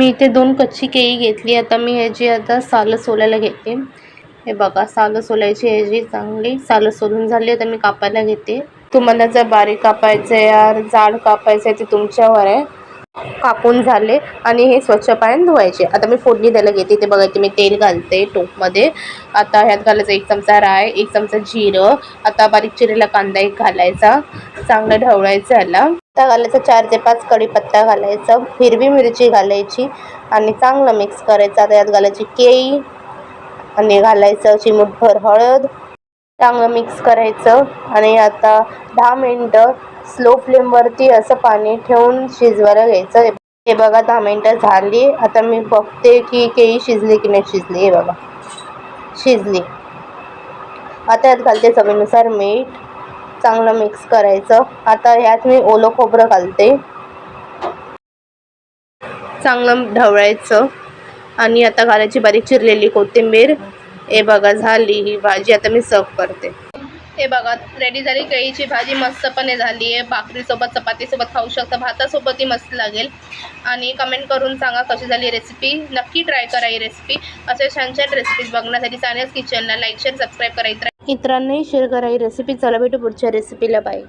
मी इथे 2 कच्ची केळी घेतली. आता मी ह्याची सालं सोलायला घेते. हे बघा, सालं सोलायची ह्याची चांगली. सालं सोलून झाली. आता मी कापायला घेते. तुम्हाला जर बारीक कापायचं आहे या जाड कापायचं आहे ते तुमच्यावर आहे. कापून झाले आणि हे स्वच्छ पाण्याने धुवायचे. आता मी फोडणी द्यायला घेते. ते बघा, मी तेल घालते टोपमध्ये. आता ह्यात घालायचं 1 चमचा राय, 1 चमचा जिरं. आता बारीक चिरलेला कांदा 1 घालायचा. चांगलं ढवळायचं ह्याला. आता घालायचं 4 ते 5 कढीपत्ता घालायचा. हिरवी मिरची घालायची आणि चांगलं मिक्स करायचं. आता यात घालायची केळी आणि घालायचं चिमूटभर हळद. चांगलं मिक्स करायचं आणि आता 10 मिनिटं स्लो फ्लेमवरती असं पाणी ठेवून शिजवायला घ्यायचं. हे बघा, 10 मिनिटं झाली. आता मी बघते की केळी शिजली की नाही शिजली. हे बघा, शिजली. आता यात घालते चवीनुसार मीठ. चांगलं मिक्स करायचं. आता ह्यात मी ओलं खोबरं घालते. चांगलं ढवळायचं आणि आता घालायची बारीक चिरलेली कोथिंबीर. हे बघा, झाली ही भाजी. आता मी सर्व करते. हे बघा, रेडी झाली केळीची भाजी. मस्तपणे झाली आहे. भाकरीसोबत, चपातीसोबत खाऊ शकता. भातासोबतही मस्त लागेल. आणि कमेंट करून सांगा कशी झाली रेसिपी. नक्की ट्राय करा ही रेसिपी. असे छान छान रेसिपीज बघण्यासाठी सानियाज किचनला लाईक, शेअर, सबस्क्राईब करा. इतरांनाही शेअर करा ही रेसिपी. चला भेटू पुढच्या रेसिपीला. बाय.